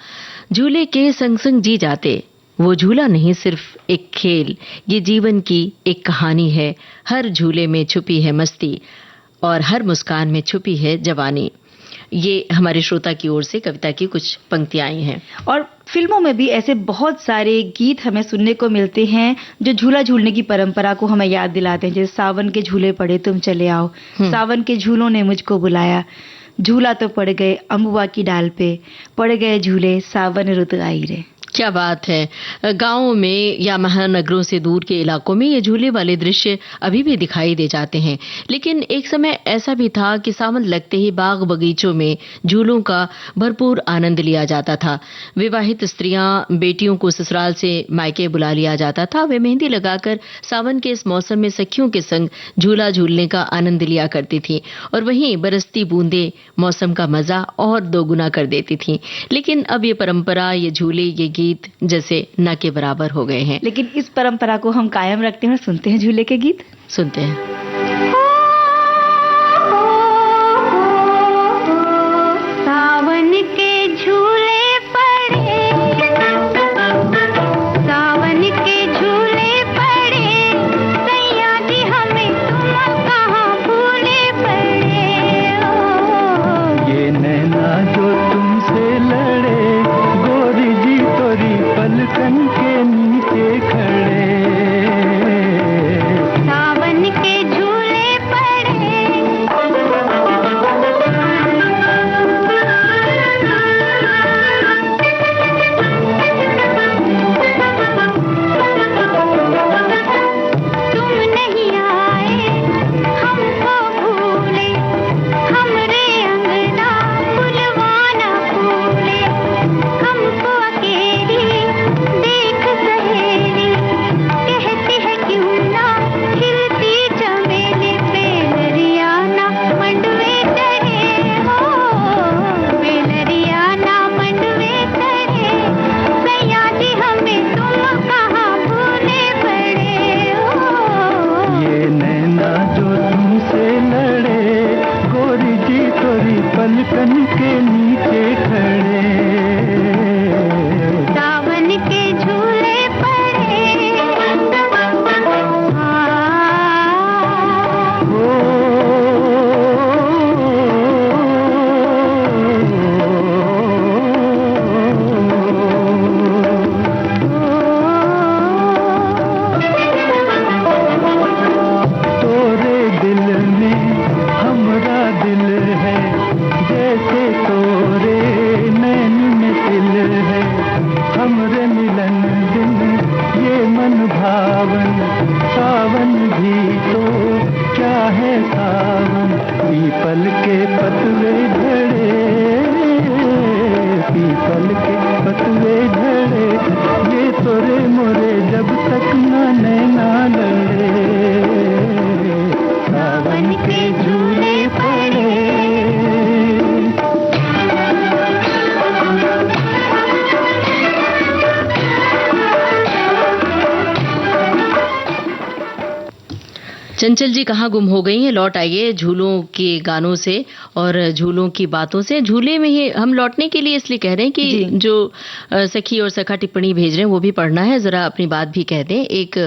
झूले के संग संग जी जाते। वो झूला नहीं सिर्फ एक खेल, ये जीवन की एक कहानी है। हर झूले में छुपी है मस्ती और हर मुस्कान में छुपी है जवानी। ये हमारे श्रोता की ओर से कविता की कुछ पंक्तियां आई हैं। और फिल्मों में भी ऐसे बहुत सारे गीत हमें सुनने को मिलते हैं जो झूला झूलने की परंपरा को हमें याद दिलाते हैं। जैसे सावन के झूले पड़े तुम चले आओ, सावन के झूलों ने मुझको बुलाया, झूला तो पड़ गए अम्बुआ की डाल पे, पड़ गए झूले सावन रुत आई रे। क्या बात है। गांवों में या महानगरों से दूर के इलाकों में ये झूले वाले दृश्य अभी भी दिखाई दे जाते हैं। लेकिन एक समय ऐसा भी था कि सावन लगते ही बाग बगीचों में झूलों का भरपूर आनंद लिया जाता था। विवाहित स्त्रियां, बेटियों को ससुराल से मायके बुला लिया जाता था। वे मेहंदी लगाकर सावन के इस मौसम में सखियों के संग झूला झूलने का आनंद लिया करती थी और वहीं बरसती बूंदें मौसम का मजा और दोगुना कर देती थी। लेकिन अब ये परंपरा, ये झूले, ये गीत जैसे न के बराबर हो गए हैं। लेकिन इस परंपरा को हम कायम रखते हैं और सुनते हैं झूले के गीत। सुनते हैं। सावन के झूले पड़े, सावन के झूले पड़े, सैया जी हमें तुम कहाँ भूले पड़े। ये नैना जो तुमसे लड़े, गोरी जी तोरी पलकन के नीचे खड़े। सावन के झूले पड़े, तुम नहीं आए हमको भूले, हमरे अंगना फुलवाना फूले, हमको अकेली देख सहेली, कहती है क्यों ना खिलती चमेली, बेलरियाना मंडवे चढ़े हो, बेलरियाना मंडवे चढ़े, सैया जी हमें तुम कहाँ भूले पड़े हो। ये नैना जो तुमसे लड़े, गोरी जी तोरी पलकन के नीचे खड़े। सावन के झूले पड़े, तोरे दिल में हमरा दिल है, जैसे तोरे नैन में दिल है। हमरे मिलन दिन ये मन भावन, सावन भी तो क्या है सावन। पीपल के पतवे झड़े, पीपल के पतवे झड़े, ये तोरे मोरे जब तक न नैना लड़े। सावन के झूले पड़े। चंचल जी कहाँ गुम हो गई हैं? लौट आइए झूलों के गानों से और झूलों की बातों से। झूले में ही हम लौटने के लिए इसलिए कह रहे हैं कि जो सखी और सखा टिप्पणी भेज रहे हैं वो भी पढ़ना है, जरा अपनी बात भी कह दें। एक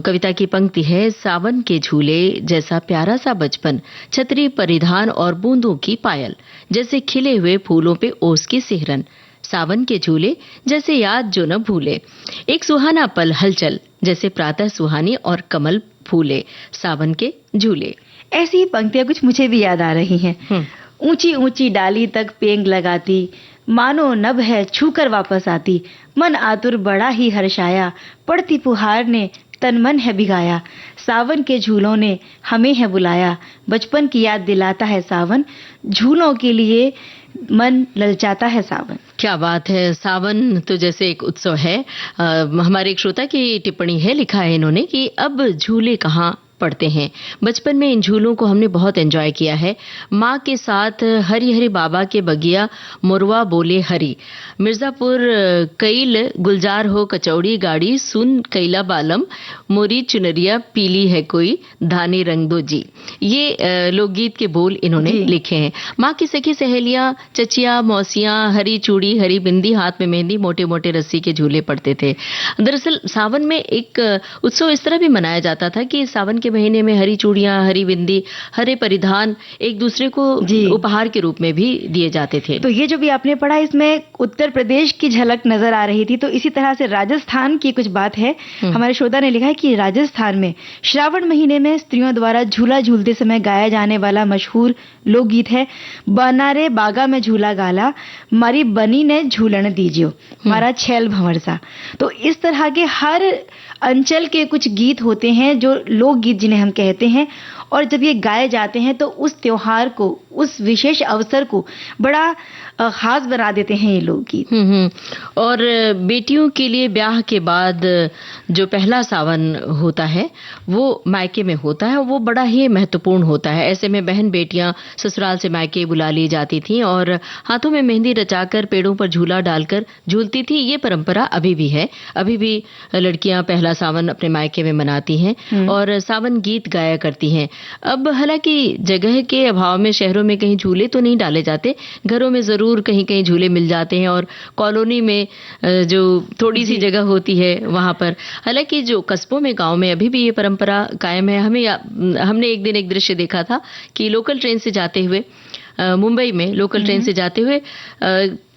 कविता की पंक्ति है, सावन के झूले जैसा प्यारा सा बचपन, छतरी परिधान और बूंदों की पायल, जैसे खिले हुए फूलों पे ओस की सिहरन, सावन के झूले जैसे याद जो न भूले, एक सुहाना पल हलचल जैसे प्रातः सुहानी और कमल फूले, सावन के झूले। ऐसी पंक्तियां कुछ मुझे भी याद आ रही हैं। ऊंची ऊंची डाली तक पेंग लगाती, मानो नभ है छूकर वापस आती, मन आतुर बड़ा ही हर्षाया, पड़ती फुहार ने तन मन है भिगाया, सावन के झूलों ने हमें है बुलाया, बचपन की याद दिलाता है सावन, झूलों के लिए मन ललचाता है सावन। क्या बात है। सावन तो जैसे एक उत्सव है। हमारे एक श्रोता की टिप्पणी है, लिखा है इन्होंने कि अब झूले कहाँ पड़ते हैं। बचपन में इन झूलों को हमने बहुत एंजॉय किया है। माँ के साथ हरी हरी बाबा के बगिया मुरवा बोले हरी, मिर्जापुर कईल गुलजार हो कचौड़ी गाड़ी, सुन कैला बालम मोरी चुनरिया पीली है कोई, धानी रंग दो जी। ये लोकगीत के बोल इन्होंने लिखे हैं। माँ की सखी सहेलियां, चचिया, मौसियां, हरी चूड़ी हरी बिंदी, हाथ में मेहंदी, मोटे मोटे रस्सी के झूले पड़ते थे। दरअसल सावन में एक उत्सव इस तरह भी मनाया जाता था कि सावन के महीने में हरी चूड़ियां, हरी बिंदी, हरे परिधान एक दूसरे को उपहार के रूप में भी दिए जाते थे। तो ये जो भी आपने पढ़ा, इसमें उत्तर प्रदेश की झलक नजर आ रही थी। तो इसी तरह से राजस्थान की कुछ बात है। हमारे श्रोता ने लिखा है कि राजस्थान में श्रावण महीने में स्त्रियों द्वारा झूला झूलते समय गाया जाने वाला मशहूर लोकगीत है, बनारे बागा में झूला गाला, मारी बनी ने झूलन दीजियो, मारा छैल भंवरसा। तो इस तरह के हर अंचल के कुछ गीत होते हैं जो लोकगीत जिन्हें हम कहते हैं, और जब ये गाए जाते हैं तो उस त्योहार को, उस विशेष अवसर को बड़ा खास बना देते हैं ये लोकगीत। और बेटियों के लिए ब्याह के बाद जो पहला सावन होता है वो मायके में होता है, वो बड़ा ही महत्वपूर्ण होता है। ऐसे में बहन बेटियां ससुराल से मायके बुला ली जाती थीं और हाथों में मेहंदी रचाकर पेड़ों पर झूला डालकर झूलती थी। ये परंपरा अभी भी है। अभी भी लड़कियां पहला सावन अपने मायके में मनाती हैं और सावन गीत गाया करती हैं। अब हालांकि जगह के अभाव में शहरों में कहीं झूले तो नहीं डाले जाते, घरों में जरूर कहीं कहीं झूले मिल जाते हैं और कॉलोनी में जो थोड़ी सी जगह होती है वहां पर। हालांकि जो कस्बों में, गांव में अभी भी ये परंपरा कायम है। हमने एक दिन एक दृश्य देखा था कि लोकल ट्रेन से जाते हुए, मुंबई में लोकल ट्रेन से जाते हुए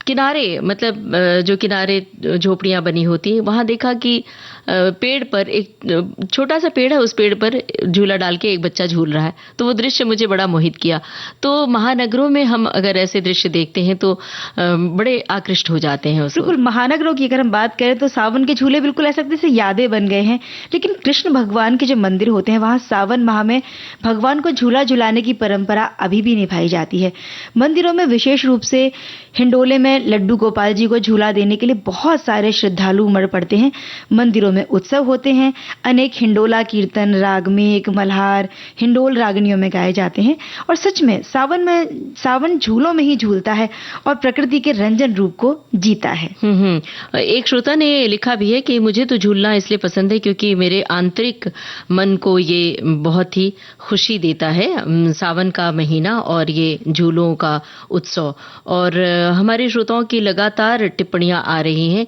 किनारे, मतलब जो किनारे झोपड़ियां बनी होती हैं, वहां देखा कि पेड़ पर एक छोटा सा पेड़ है, उस पेड़ पर झूला डाल के एक बच्चा झूल रहा है। तो वो दृश्य मुझे बड़ा मोहित किया। तो महानगरों में हम अगर ऐसे दृश्य देखते हैं तो बड़े आकृष्ट हो जाते हैं उसको। बिल्कुल, महानगरों की अगर हम बात करें तो सावन के झूले बिल्कुल ऐसा जैसे यादें बन गए हैं। लेकिन कृष्ण भगवान के जो मंदिर होते हैं वहां सावन माह में भगवान को झूला झुलाने की परंपरा अभी भी निभाई जाती है। मंदिरों में विशेष रूप से हिंडोले में लड्डू गोपाल जी को झूला देने के लिए बहुत सारे श्रद्धालु उमड़ पड़ते हैं। मंदिरों में उत्सव होते हैं, अनेक हिंडोला कीर्तन, रागमेक, मल्हार, हिंडोल रागनियों में गाए जाते हैं। और सच में सावन झूलों में ही झूलता है और प्रकृति के रंजन रूप को जीता है। एक श्रोता ने लिखा भी है कि मुझे तो झूलना इसलिए पसंद है क्योंकि मेरे आंतरिक मन को ये बहुत ही खुशी देता है, सावन का महीना और ये झूलों का उत्सव। और हमारे श्रोताओं की लगातार टिप्पणियां आ रही हैं।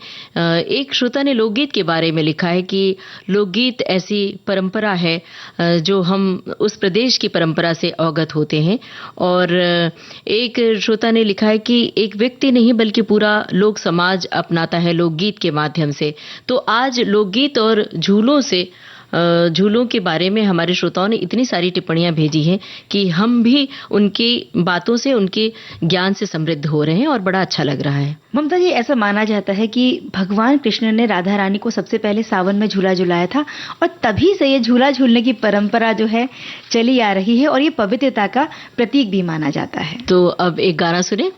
एक श्रोता ने लोकगीत के बारे में लिखा है कि लोकगीत ऐसी परंपरा है जो हम उस प्रदेश की परंपरा से अवगत होते हैं। और एक श्रोता ने लिखा है कि एक व्यक्ति नहीं बल्कि पूरा लोक समाज अपनाता है लोकगीत के माध्यम से। तो आज लोकगीत और झूलों के बारे में हमारे श्रोताओं ने इतनी सारी टिप्पणियां भेजी हैं कि हम भी उनकी बातों से, उनके ज्ञान से समृद्ध हो रहे हैं और बड़ा अच्छा लग रहा है। ममता जी, ऐसा माना जाता है कि भगवान कृष्ण ने राधा रानी को सबसे पहले सावन में झूला झुलाया था और तभी से ये झूला झूलने की परंपरा जो है चली आ रही है और ये पवित्रता का प्रतीक भी माना जाता है। तो अब एक गाना सुने।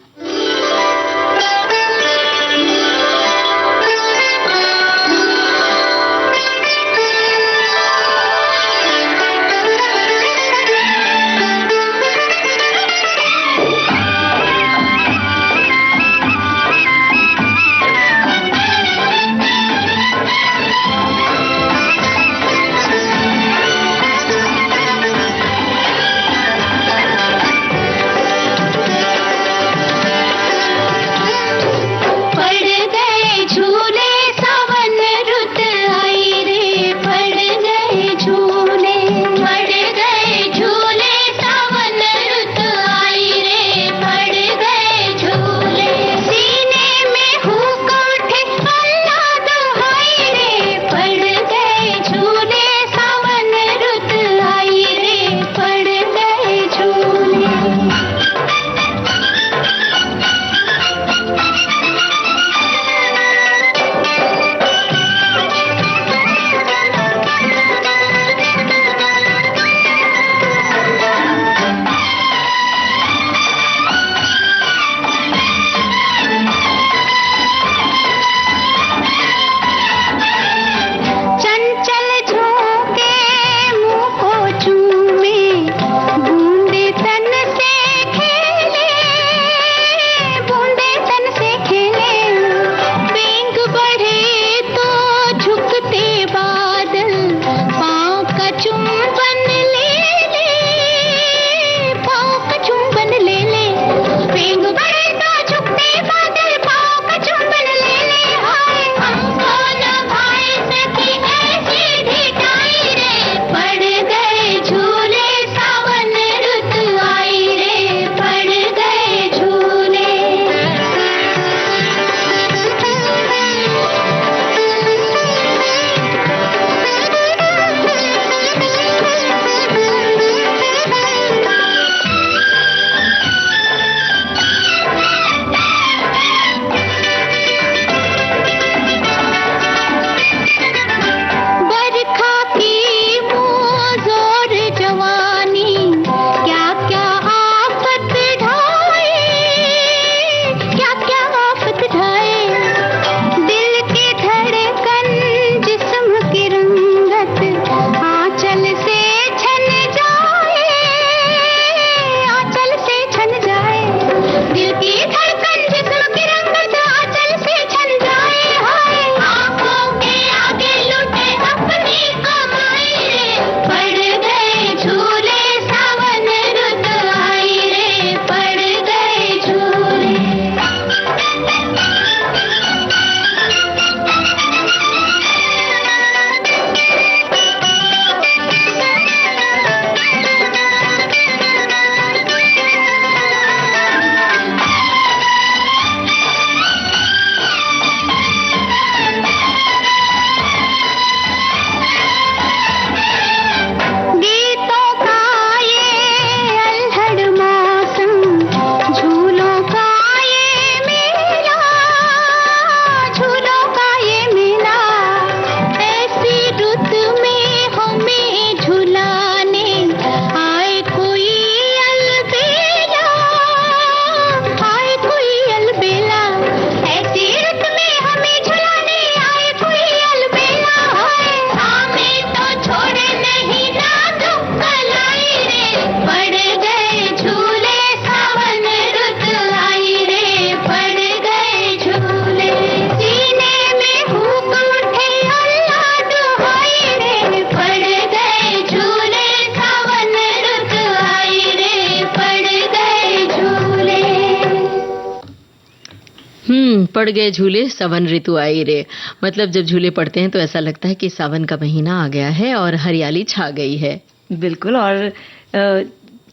पड़ गए झूले सावन ऋतु आई रे। मतलब जब झूले पड़ते हैं तो ऐसा लगता है कि सावन का महीना आ गया है और हरियाली छा गई है। बिल्कुल। और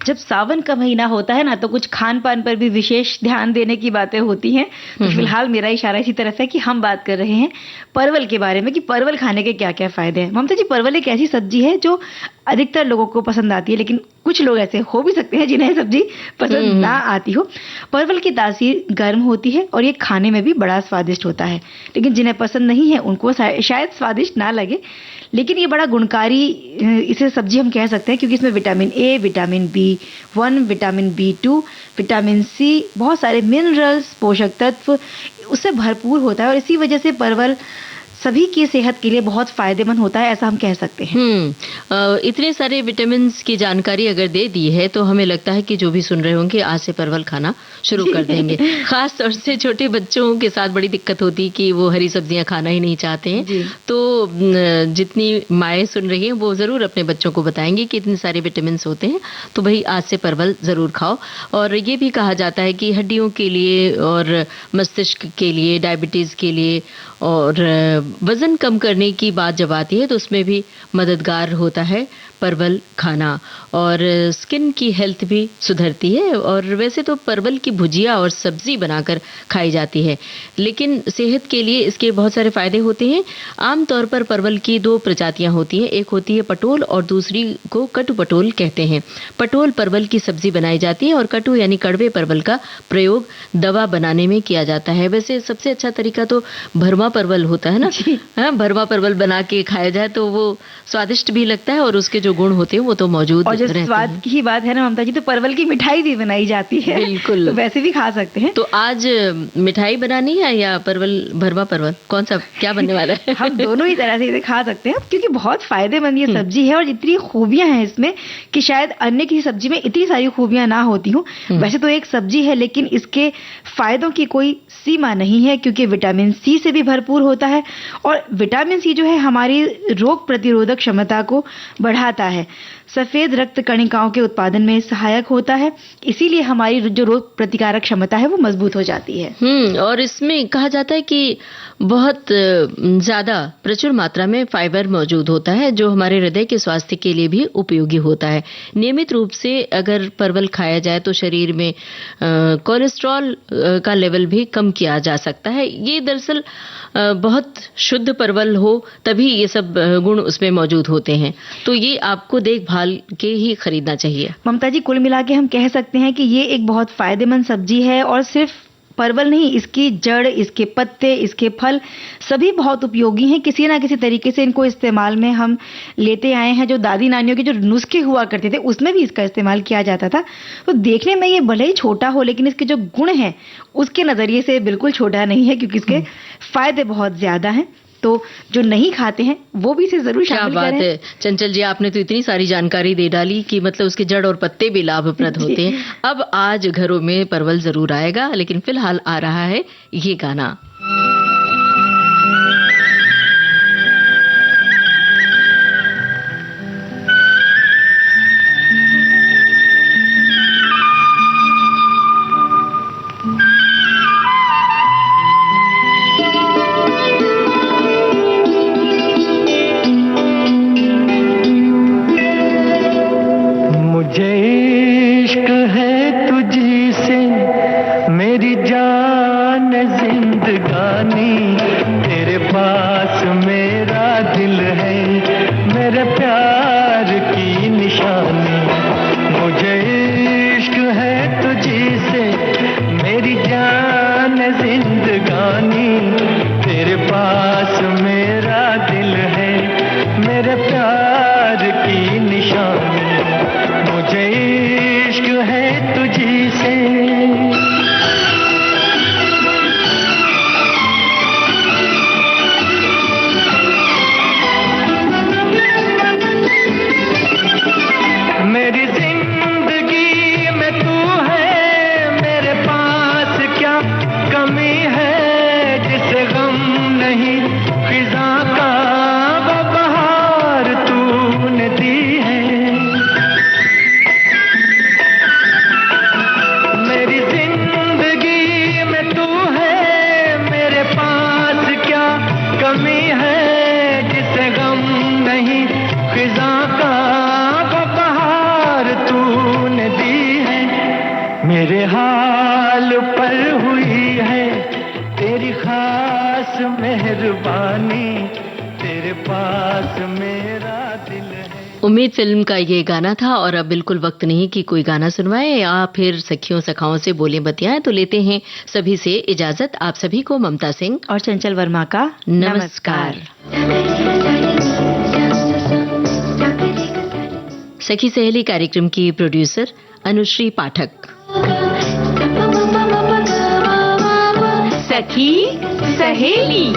जब सावन का महीना होता है ना तो कुछ खान पान पर भी विशेष ध्यान देने की बातें होती हैं। तो फिलहाल मेरा इशारा इसी तरफ है कि हम बात कर रहे हैं परवल के बारे में कि परवल खाने के क्या क्या फायदे हैं। ममता जी, परवल एक ऐसी सब्जी है जो अधिकतर लोगों को पसंद आती है, लेकिन कुछ लोग ऐसे हो भी सकते हैं जिन्हें सब्जी पसंद ना आती हो। परवल की तासीर गर्म होती है और ये खाने में भी बड़ा स्वादिष्ट होता है, लेकिन जिन्हें पसंद नहीं है उनको शायद स्वादिष्ट ना लगे, लेकिन ये बड़ा गुणकारी इसे सब्जी हम कह सकते हैं क्योंकि इसमें vitamin A, vitamin B1, vitamin B2, vitamin C, बहुत सारे मिनरल्स, पोषक तत्व उससे भरपूर होता है और इसी वजह से परवल सभी की सेहत के लिए बहुत फायदेमंद होता है, ऐसा हम कह सकते हैं। इतने सारे विटामिन्स की जानकारी अगर दे दी है तो हमें लगता है कि जो भी सुन रहे होंगे आज से परवल खाना शुरू कर देंगे। खास तौर से छोटे बच्चों के साथ बड़ी दिक्कत होती है कि वो हरी सब्जियां खाना ही नहीं चाहते हैं। तो जितनी माएँ सुन रही हैं वो जरूर अपने बच्चों को बताएंगे कि इतने सारे विटामिन्स होते हैं, तो भाई आज से परवल जरूर खाओ। और ये भी कहा जाता है कि हड्डियों के लिए और मस्तिष्क के लिए, डायबिटीज के लिए और वजन कम करने की बात जब आती है तो उसमें भी मददगार होता है परवल खाना, और स्किन की हेल्थ भी सुधरती है। और वैसे तो परवल की भुजिया और सब्जी बनाकर खाई जाती है, लेकिन सेहत के लिए इसके बहुत सारे फायदे होते हैं। आमतौर पर परवल की दो प्रजातियां होती हैं, एक होती है पटोल और दूसरी को कटु पटोल कहते हैं। पटोल परवल की सब्जी बनाई जाती है और कटु यानी कड़वे परवल का प्रयोग दवा बनाने में किया जाता है। वैसे सबसे अच्छा तरीका तो भरमा परवल होता है ना, हाँ, भरमा परवल बना के खाया जाए तो वो स्वादिष्ट भी लगता है और उसके जो गुण होते हैं वो तो मौजूद और जो रहते स्वाद हैं। की ही बात है ना ममता जी, तो परवल की मिठाई भी बनाई जाती है। बिल्कुल, तो वैसे भी खा सकते हैं। तो आज मिठाई बनानी है या परवल, भरमा परवल, कौन सा क्या बनने वाला है? हम दोनों ही तरह से इसे खा सकते हैं क्योंकि बहुत फायदेमंद ये सब्जी है और इतनी खूबियां हैं इसमें कि शायद अन्य किसी सब्जी में इतनी सारी खूबियां ना होती हूँ। वैसे तो एक सब्जी है लेकिन इसके फायदों की कोई सीमा नहीं है क्योंकि विटामिन C से भी भरपूर होता है और विटामिन C जो है हमारी रोग प्रतिरोधक क्षमता को बढ़ाता है, सफेद रक्त कणिकाओं के उत्पादन में सहायक होता है, इसीलिए हमारी जो रोग प्रतिकारक क्षमता है वो मजबूत हो जाती है। और इसमें कहा जाता है कि बहुत ज्यादा प्रचुर मात्रा में फाइबर मौजूद होता है जो हमारे हृदय के स्वास्थ्य के लिए भी उपयोगी होता है। नियमित रूप से अगर परवल खाया जाए तो शरीर में कोलेस्ट्रॉल का लेवल भी कम किया जा सकता है। ये दरअसल बहुत शुद्ध परवल हो तभी ये सब गुण उसमें मौजूद होते हैं, तो ये आपको देखभाल के ही खरीदना चाहिए। ममता जी, कुल मिला के हम कह सकते हैं कि ये एक बहुत फायदेमंद सब्जी है और सिर्फ परवल नहीं, इसकी जड़, इसके पत्ते, इसके फल सभी बहुत उपयोगी हैं। किसी ना किसी तरीके से इनको इस्तेमाल में हम लेते आए हैं। जो दादी नानियों के जो नुस्खे हुआ करते थे उसमें भी इसका इस्तेमाल किया जाता था। तो देखने में ये भले ही छोटा हो लेकिन इसके जो गुण हैं उसके नजरिए से बिल्कुल छोटा नहीं है क्योंकि इसके फायदे बहुत ज्यादा हैं। तो जो नहीं खाते हैं वो भी इसे जरूर शामिल करें। क्या बात है चंचल जी, आपने तो इतनी सारी जानकारी दे डाली कि मतलब उसके जड़ और पत्ते भी लाभप्रद होते हैं। अब आज घरों में परवल जरूर आएगा, लेकिन फिलहाल आ रहा है ये गाना। जिसे गम नहीं, खिज़ां का वो बहार पास मेहरबानी, तेरे पास मेरा दिल है। उम्मीद फिल्म का ये गाना था। और अब बिल्कुल वक्त नहीं कि कोई गाना सुनवाए या फिर सखियों सखाओं से बोले बतियाएं, तो लेते हैं सभी से इजाजत। आप सभी को ममता सिंह और चंचल वर्मा का नमस्कार। सखी सहेली कार्यक्रम की प्रोड्यूसर अनुश्री पाठक। सखी सहेली।